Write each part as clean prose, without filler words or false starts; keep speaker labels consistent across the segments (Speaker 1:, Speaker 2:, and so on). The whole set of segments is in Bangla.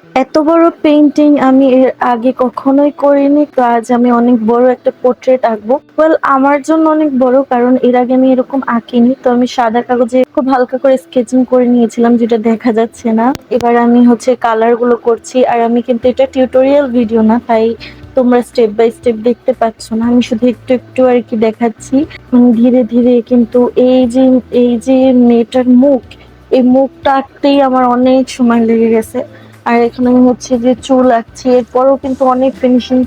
Speaker 1: এত বড় পেইন্টিং আমি এর আগে কখনোই করিনি। তো আজ আমি অনেক বড় একটা পোর্ট্রেট আঁকবো। ওয়েল আমার জন্য অনেক বড়, কারণ এর আগে আমি এরকম আঁকিনি। তো আমি সাদা কাগজে খুব হালকা করে স্কেচিং করে নিয়েছিলাম, যেটা দেখা যাচ্ছে না। এবার আমি হচ্ছে কালার গুলো করছি। আর আমি কিন্তু এটা টিউটোরিয়াল ভিডিও না, তাই তোমরা স্টেপ বাই স্টেপ দেখতে পাচ্ছ না। আমি শুধু একটু একটু আর কি দেখাচ্ছি। ধীরে ধীরে কিন্তু এই যে মেয়েটার মুখ, এই মুখটা আঁকতেই আমার অনেক সময় লেগে গেছে। আর এখন আমি হচ্ছে যে চুল আঁকছি, এরপরও কিন্তু অনেক ফিনিশিং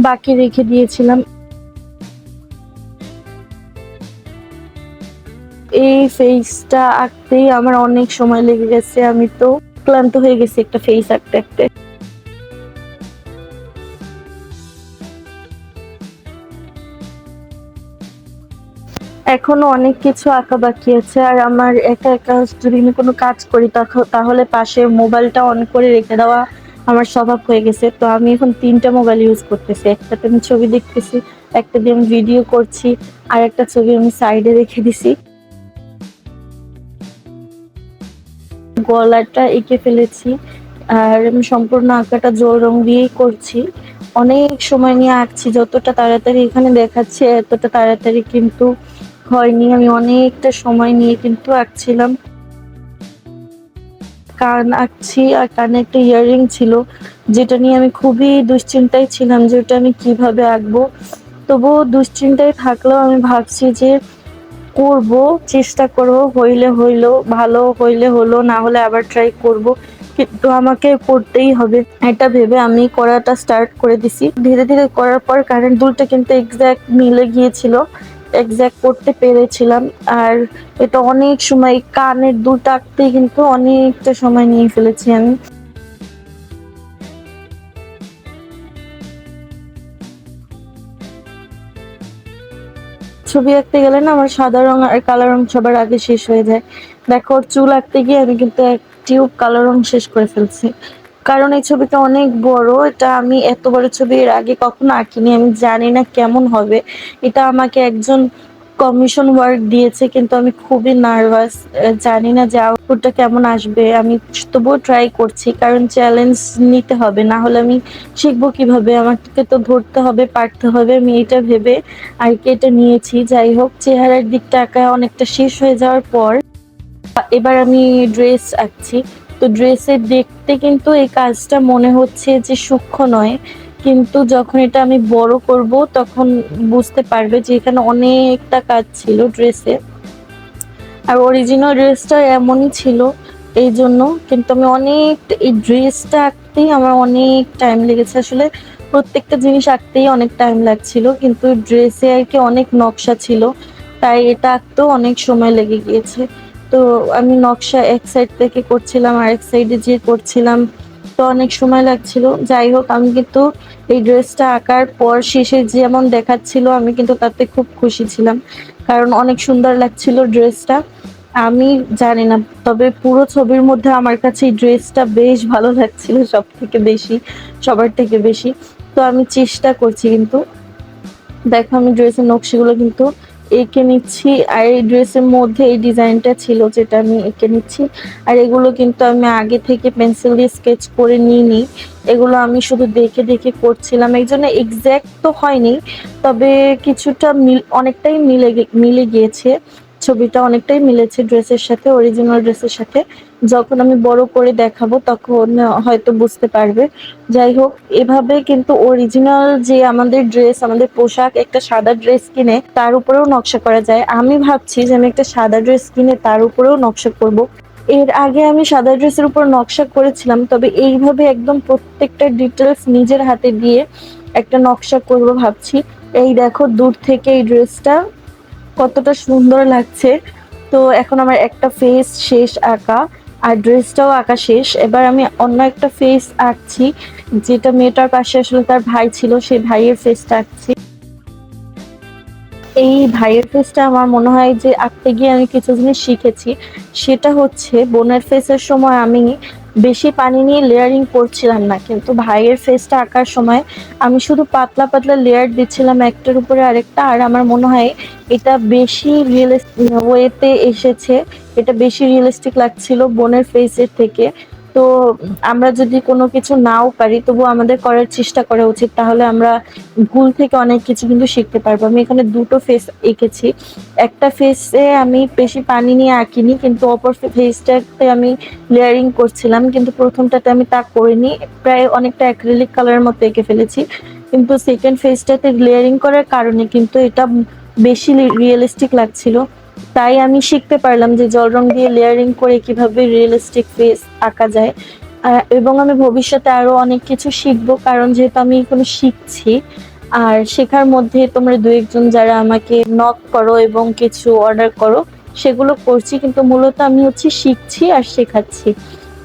Speaker 1: বাকি রেখে দিয়েছিলাম। এই ফেসটা আঁকতেই আমার অনেক সময় লেগে গেছে। আমি তো ক্লান্ত হয়ে গেছি একটা ফেস আঁকতে আঁকতে। এখনো অনেক কিছু আঁকা বাকি আছে। আর আমার একা একা যদি আমি কোনো কাজ করি তাহলে পাশে মোবাইলটা অন করে রেখে দেওয়া আমার স্বভাব হয়ে গেছে। তো আমি এখন ৩টা মোবাইল ইউজ করতেছি। একটাতে আমি ছবি দেখতেছি, একটা দিয়ে আমি ভিডিও করছি, আর একটা ছবি আমি সাইডে রেখে দিছি। গলাটা এঁকে ফেলেছি। আর আমি সম্পূর্ণ আঁকাটা জল রং দিয়েই করছি। অনেক সময় নিয়ে আঁকছি, যতটা তাড়াতাড়ি এখানে দেখাচ্ছে এতটা তাড়াতাড়ি কিন্তু হয়নি। আমি অনেকটা সময় নিয়ে কিন্তু আঁকছিলাম। কান আঁকছি, আর কানে একটা ইয়াররিং ছিল, যেটা নিয়ে আমি খুবই দুশ্চিন্তায় ছিলাম যে ওটা আমি কিভাবে আঁকবো। তবুও দুশ্চিন্তায় থাকলেও আমি ভাবছি যে করব, চেষ্টা করব, হইলে হইলো, ভালো হইলে হলো, না হলে আবার ট্রাই করব। কিন্তু আমাকে করতেই হবে, এটা ভেবে আমি করাটা স্টার্ট করে দিছি। ধীরে ধীরে করার পর কারেন্ট দুলটা কিন্তু এক্সাক্ট মিলে গিয়েছিল, এক্সাক্ট করতে পেরেছিলাম। আর এটা অনেক সময়, কানের দুলটা আঁকতে কিন্তু অনেকটা সময় নিয়ে ফেলেছি আমি। ছবি আঁকতে গেলে না আমার সাদা রং আর কালো রং সবার আগে শেষ হয়ে যায়। দেখো, ওর চুল আঁকতে গিয়ে আমি কিন্তু এক টিউব কালো রং শেষ করে ফেলছি। কারণ এই ছবিটা অনেক বড়, এটা আমি এত বড় ছবি এর আগে কখনো আঁকিনি। আমি জানি না কেমন হবে। এটা আমাকে একজন কমিশন ওয়ার্ক দিয়েছে, কিন্তু আমি খুবই নার্ভাস। জানি না যে আউটপুটটা কেমন আসবে। আমি তবুও ট্রাই করছি, কারণ চ্যালেঞ্জ নিতে হবে, না হলে আমি শিখবো কিভাবে? আমাকে তো ধরতে হবে, পারতে হবে। আমি এটা ভেবে আর কি এটা নিয়েছি। যাই হোক, চেহারার দিকটা আঁকা অনেকটা শেষ হয়ে যাওয়ার পর এবার আমি ড্রেস আঁকছি। তো ড্রেসের দেখতে কিন্তু এই কাজটা মনে হচ্ছে যে সূক্ষ্ম নয়, কিন্তু যখন এটা আমি বড় করব তখন বুঝতে পারবে যে এখানে অনেকটা কাজ ছিল ড্রেসে। আর অরিজিনাল ড্রেসটা এমনই ছিল, এই জন্য কিন্তু আমি অনেক, এই ড্রেসটা আঁকতেই আমার অনেক টাইম লেগেছে। আসলে প্রত্যেকটা জিনিস আঁকতেই অনেক টাইম লাগছিল, কিন্তু ড্রেসে আর কি অনেক নকশা ছিল, তাই এটা আঁকতেও অনেক সময় লেগে গিয়েছে। তো আমি নকশা এক সাইড থেকে করছিলাম, আরেক সাইডে যে করছিলাম, তো অনেক সময় লাগছিল। যাই হোক, আমি কিন্তু এই ড্রেসটা আঁকার পর শেষে যেমন দেখাচ্ছিল আমি কিন্তু তাতে খুব খুশি ছিলাম, কারণ অনেক সুন্দর লাগছিল ড্রেসটা। আমি জানি না, তবে পুরো ছবির মধ্যে আমার কাছে এই ড্রেসটা বেশ ভালো লাগছিল সব থেকে বেশি, সবার থেকে বেশি। তো আমি চেষ্টা করছি কিন্তু, দেখো আমি ড্রেসের নকশিগুলো কিন্তু এঁকে নিচ্ছি। আর এই ড্রেসের মধ্যে এই ডিজাইনটা ছিল যেটা আমি এঁকে নিচ্ছি। আর এগুলো কিন্তু আমি আগে থেকে পেন্সিল দিয়ে স্কেচ করে নিইনি, এগুলো আমি শুধু দেখে দেখে করছিলাম। এই জন্য এক্স্যাক্ট তো হয়নি, তবে কিছুটা অনেকটাই মিলে গিয়েছে। ছবিটা অনেকটাই মিলেছে ড্রেসের সাথে, অরিজিনাল ড্রেসের সাথে। যখন আমি বড় করে দেখাবো তখন হয়তো বুঝতে পারবে। যাই হোক, এভাবে কিন্তু অরিজিনাল যে আমাদের ড্রেস, আমাদের পোশাক, একটা সাদা ড্রেস কিনে তার উপরেও নকশা করা যায়। আমি ভাবছি যে আমি একটা সাদা ড্রেস কিনে তার উপরেও নকশা করব। এর আগে আমি সাদা ড্রেসের উপর নকশা করেছিলাম, তবে এইভাবে একদম প্রত্যেকটা ডিটেলস নিজের হাতে দিয়ে একটা নকশা করব ভাবছি। এই দেখো, দূর থেকে এই ড্রেসটা কতটা সুন্দর লাগছে। তো এখন আমার একটা ফেস শেষ আঁকা, আর ড্রেসটাও আঁকা শেষ। এবার আমি অন্য একটা ফেস আঁকছি, যেটা মেয়েটার পাশে আসলে তার ভাই ছিল, সেই ভাইয়ের ফেসটা আঁকছি। এই ভাইয়ের ফেসটা আমার মনে হয় যে আঁকতে গিয়ে আমি কিছু জিনিস শিখেছি। সেটা হচ্ছে, বোনের ফেসের সময় আমি বেশি পানি নিয়ে লেয়ারিং করছিলাম না, কিন্তু ভাইয়ের ফেসটা আঁকার সময় আমি শুধু পাতলা পাতলা লেয়ার দিচ্ছিলাম একটার উপরে আরেকটা। আর আমার মনে হয় এটা বেশি রিয়েলিস্টিক ওয়েতে এসেছে, এটা বেশি রিয়েলিস্টিক লাগছিল বোনের ফেসের থেকে। তো তো আমরা যদি কোনো কিছু নাও পারি তবুও আমাদের করার চেষ্টা করা উচিত। তাহলে আমরা ভুল থেকে অনেক কিছু কিন্তু শিখতে পারবো। আমি এখানে ২ টো ফেস এঁকেছি। একটা ফেসে আমি বেশি পানি নিয়ে আঁকিনি, কিন্তু অপর ফেসটাতে আমি লেয়ারিং করছিলাম। কিন্তু ১ম টাতে আমি তা করিনি। প্রায় অনেকটা অ্যাক্রিলিক কালারের মতো এঁকে ফেলেছি। কিন্তু 2nd ফেজটাতে লেয়ারিং করার কারণে কিন্তু এটা বেশি রিয়ালিস্টিক লাগছিল। তাই আমি শিখতে পারলাম যে জল রং দিয়ে লেয়ারিং করে কিভাবে রিয়ালিস্টিক ফেস আঁকা যায়। এবং আমি ভবিষ্যতে আরো অনেক কিছু শিখবো, কারণ যেহেতু আমি এখনো শিখছি। আর শেখার মধ্যে তোমরা ২-১ জন যারা আমাকে নক করো এবং কিছু অর্ডার করো, সেগুলো করছি। কিন্তু মূলত আমি হচ্ছে শিখছি আর শেখাচ্ছি।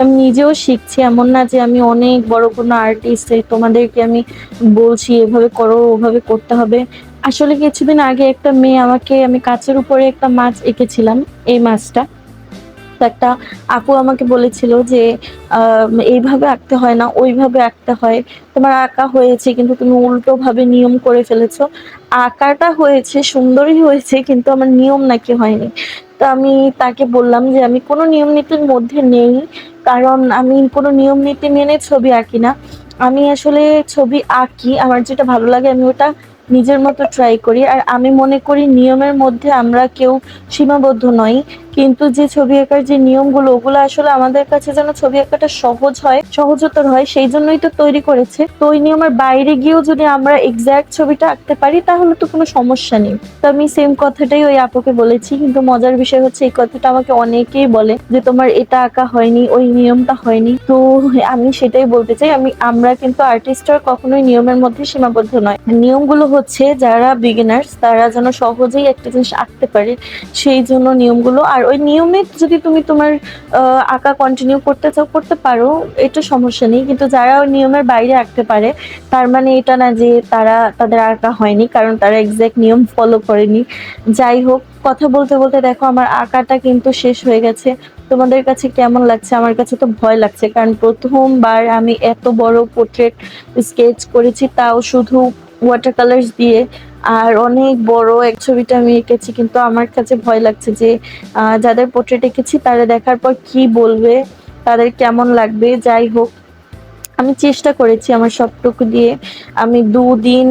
Speaker 1: আমি নিজেও শিখছি। এমন না যে আমি অনেক বড় কোনো আর্টিস্ট, তোমাদেরকে আমি বলছি এভাবে করো, ওভাবে করতে হবে। আসলে কিছুদিন আগে একটা মেয়ে আমাকে, আমি কাঁচের উপরে একটা মাছ এঁকেছিলাম, এই মাছটা। তো একটা আপু আমাকে বলেছিল যে, "এইভাবে আঁকতে হয় না, ওইভাবে আঁকতে হয়। তোমার আঁকা হয়েছে কিন্তু তুমি উল্টোভাবে নিয়ম করে ফেলেছো।" আঁকাটা হয়েছে, সুন্দরই হয়েছে, কিন্তু আমার নিয়ম নাকি হয়নি। তো আমি তাকে বললাম যে, "আমি কোনো নিয়ম নীতির মধ্যে নেই। কারণ আমি কোনো নিয়ম নীতি মেনে ছবি আঁকি না। আমি আসলে ছবি আঁকি, আমার যেটা ভালো লাগে আমি ওটা নিজের মতো ট্রাই করি। আর আমি মনে করি নিয়মের মধ্যে আমরা কেউ সীমাবদ্ধ নই। কিন্তু যে ছবি আঁকার যে নিয়মগুলো, ওগুলো আসলে আমাদের কাছে যেন ছবি আঁকাটা সহজ হয়, সহজতর হয়, সেইজন্যই তো তৈরি করেছে। তো ওই নিয়মের বাইরে গিয়েও যদি আমরা এক্সাক্ট ছবিটা আঁকতে পারি তাহলে তো কোনো সমস্যা নেই।" তো আমি সেম কথাটাই ওই আপুকে বলেছি। কিন্তু মজার বিষয় হচ্ছে এই কথাটা আমাকে অনেকেই বলে যে, "তোমার এটা আঁকা হয়নি, ওই নিয়মটা হয়নি।" তো আমি সেটাই বলতে চাই, আমরা কিন্তু আর্টিস্টরা কখনোই নিয়মের মধ্যে সীমাবদ্ধ নয়। নিয়মগুলো হচ্ছে যারা বিগিনার্স তারা যেন সহজেই একটা জিনিস আঁকতে পারে, সেইজন্য নিয়মগুলো। আর ওই নিয়মে যদি তুমি তোমার আঁকা কন্টিনিউ করতে চাও, করতে পারো। এটা সমস্যা নেই। কিন্তু যারা ওই নিয়মের বাইরে আঁকতে পারে, তার মানে এটা না যে তাদের আঁকা হয়নি, কারণ তারা এক্সাক্ট নিয়ম ফলো করেনি। যাই হোক, কথা বলতে, বলতে দেখো আমার আঁকাটা কিন্তু শেষ হয়ে গেছে। তোমাদের কাছে কেমন লাগছে? আমার কাছে তো ভয় লাগছে। কারণ ১ম বার আমি এত বড় পোর্ট্রেট স্কেচ করেছি, তাও শুধু ওয়াটার কালার্স দিয়ে। আর অনেক বড় এক ছবিটা আমি এঁকেছি। কিন্তু আমার কাছে ভয় লাগছে যে যাদের পোর্ট্রেট এঁকেছি তারা দেখার পর কি বলবে? তাদের কেমন লাগবে? যাই হোক, আমি চেষ্টা করেছি আমার সবটুকু দিয়ে। আমি ২ দিন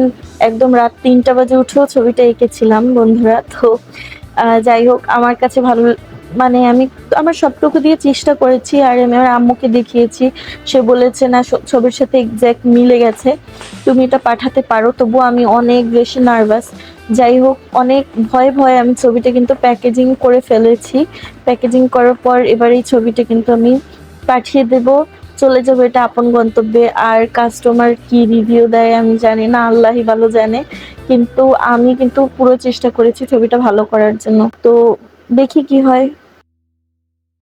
Speaker 1: একদম রাত ৩টা বাজে উঠেও ছবিটা এঁকেছিলাম বন্ধুরা। তো যাই হোক, আমার কাছে ভালো, মানে আমি আমার সবটুকু দিয়ে চেষ্টা করেছি। আর আমি আমার আম্মুকে দেখিয়েছি। সে বলেছে, "না, ছবির সাথে এক্সাক্ট মিলে গেছে। তুমি এটা পাঠাতে পারো।" তবুও আমি অনেক বেশি নার্ভাস। যাই হোক, অনেক ভয়ে, ভয়ে আমি ছবিটা কিন্তু প্যাকেজিং করে ফেলেছি। প্যাকেজিং করার পর এবার এই ছবিটা কিন্তু আমি পাঠিয়ে দেব। চলে যাবো এটা আপন গন্তব্যে। আর কাস্টমার কি রিভিউ দেয় আমি জানি না, আল্লাহই ভালো জানে। কিন্তু আমি কিন্তু পুরো চেষ্টা করেছি ছবিটা ভালো করার জন্য। তো দেখি কি হয়।